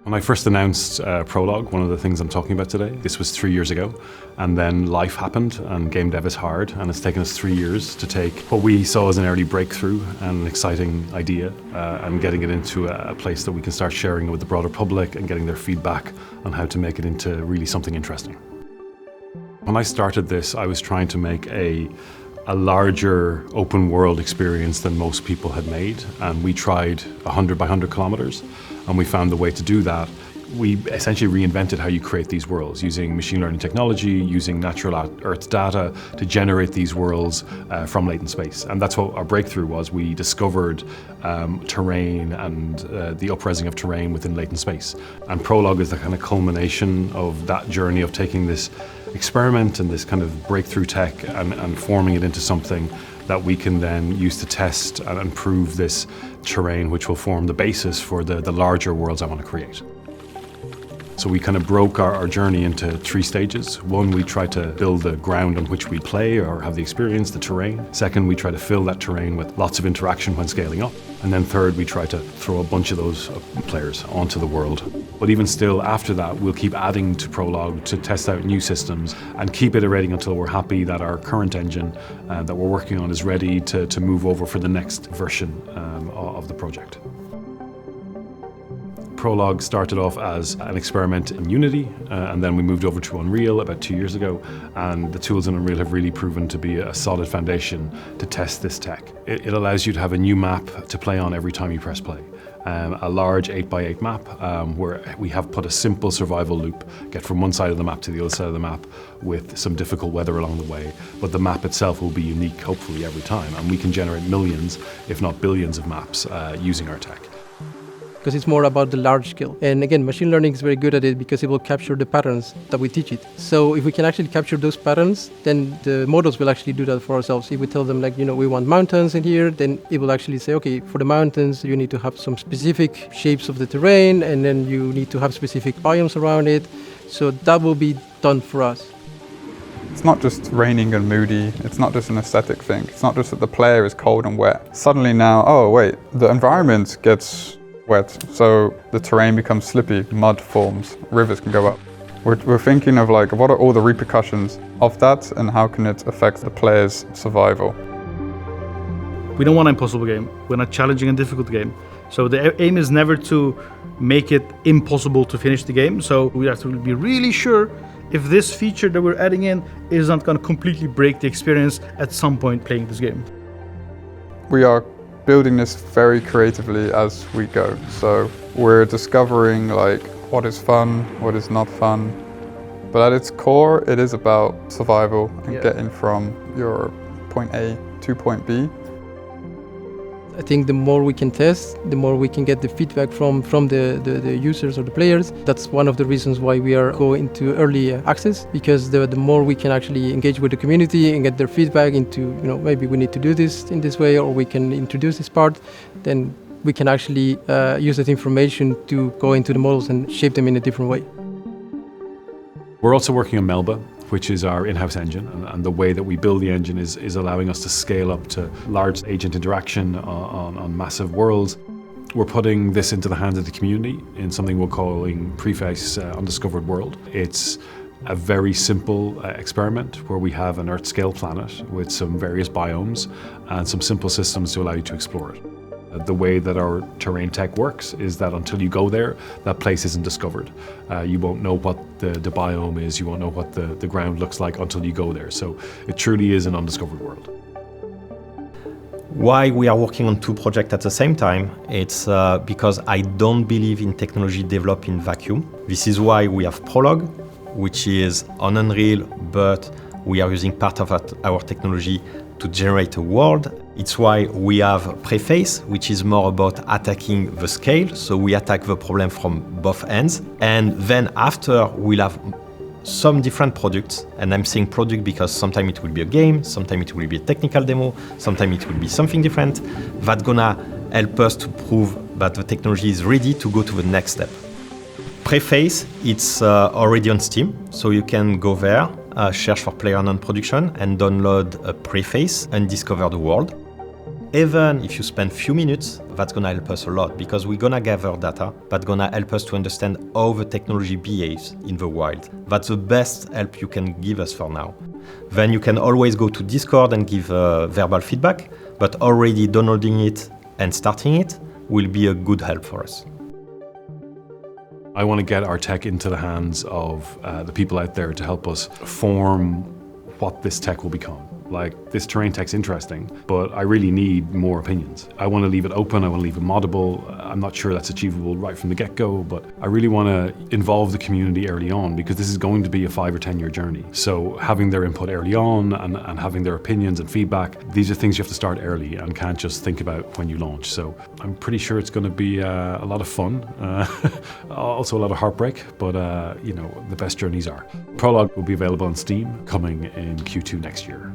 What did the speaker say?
When I first announced Prologue, one of the things I'm talking about today, this was 3 years ago, and then life happened and game dev is hard, and it's taken us 3 years to take what we saw as an early breakthrough and an exciting idea and getting it into a place that we can start sharing it with the broader public and getting their feedback on how to make it into really something interesting. When I started this, I was trying to make a larger open world experience than most people had made, and we tried 100 by 100 kilometers, and we found the way to do that. We essentially reinvented how you create these worlds using machine learning technology, using natural Earth data to generate these worlds from latent space. And that's what our breakthrough was. We discovered terrain and the upresing of terrain within latent space. And Prologue is the kind of culmination of that journey of taking this experiment and this kind of breakthrough tech and forming it into something that we can then use to test and improve this terrain, which will form the basis for the larger worlds I want to create. So we kind of broke our journey into 3 stages. One, we tried to build the ground on which we play or have the experience, the terrain. Second, we try to fill that terrain with lots of interaction when scaling up. And then third, we try to throw a bunch of those players onto the world. But even still, after that, we'll keep adding to Prologue to test out new systems and keep iterating until we're happy that our current engine that we're working on is ready to move over for the next version of the project. Prologue started off as an experiment in Unity, and then we moved over to Unreal about 2 years ago, and the tools in Unreal have really proven to be a solid foundation to test this tech. It allows you to have a new map to play on every time you press play. A large 8x8 map where we have put a simple survival loop, get from one side of the map to the other side of the map with some difficult weather along the way. But the map itself will be unique, hopefully, every time, and we can generate millions, if not billions of maps using our tech. Because it's more about the large scale. And again, machine learning is very good at it because it will capture the patterns that we teach it. So if we can actually capture those patterns, then the models will actually do that for ourselves. If we tell them, like, we want mountains in here, then it will actually say, okay, for the mountains, you need to have some specific shapes of the terrain, and then you need to have specific biomes around it. So that will be done for us. It's not just raining and moody, it's not just an aesthetic thing. It's not just that the player is cold and wet. Suddenly now, oh wait, the environment gets wet, so the terrain becomes slippy, mud forms, rivers can go up. We're thinking of, like, what are all the repercussions of that and how can it affect the player's survival? We don't want an impossible game, we want a challenging and difficult game. So the aim is never to make it impossible to finish the game, so we have to be really sure if this feature that we're adding in is not going to completely break the experience at some point playing this game. We are building this very creatively as we go. So we're discovering, like, what is fun, what is not fun. But at its core, it is about survival and getting from your point A to point B. I think the more we can test, the more we can get the feedback from the users or the players. That's one of the reasons why we are going into early access, because the more we can actually engage with the community and get their feedback into, maybe we need to do this in this way, or we can introduce this part, then we can actually use that information to go into the models and shape them in a different way. We're also working on Melba, which is our in-house engine, and the way that we build the engine is allowing us to scale up to large agent interaction on massive worlds. We're putting this into the hands of the community in something we're calling Preface Undiscovered World. It's a very simple experiment where we have an Earth-scale planet with some various biomes and some simple systems to allow you to explore it. The way that our terrain tech works is that until you go there, that place isn't discovered. You won't know what the biome is, you won't know what the ground looks like until you go there. So it truly is an undiscovered world. Why we are working on 2 projects at the same time? It's because I don't believe in technology developed in vacuum. This is why we have Prologue, which is on Unreal, but we are using part of our technology to generate a world. It's why we have Preface, which is more about attacking the scale. So we attack the problem from both ends. And then after, we'll have some different products. And I'm saying product because sometimes it will be a game, sometimes it will be a technical demo, sometimes it will be something different. That's gonna help us to prove that the technology is ready to go to the next step. Preface, it's already on Steam, so you can go there, search for PLAYERUNKNOWN Production and download a Preface Undiscovered World. Even if you spend few minutes, that's gonna help us a lot because we're gonna gather data that's gonna help us to understand how the technology behaves in the wild. That's the best help you can give us for now. Then you can always go to Discord and give verbal feedback, but already downloading it and starting it will be a good help for us. I want to get our tech into the hands of the people out there to help us form what this tech will become. Like, this terrain tech's interesting, but I really need more opinions. I want to leave it open, I want to leave it moddable. I'm not sure that's achievable right from the get-go, but I really want to involve the community early on because this is going to be a 5 or 10 year journey. So having their input early on and having their opinions and feedback, these are things you have to start early and can't just think about when you launch. So I'm pretty sure it's going to be a lot of fun, also a lot of heartbreak, but you know, the best journeys are. Prologue will be available on Steam coming in Q2 next year.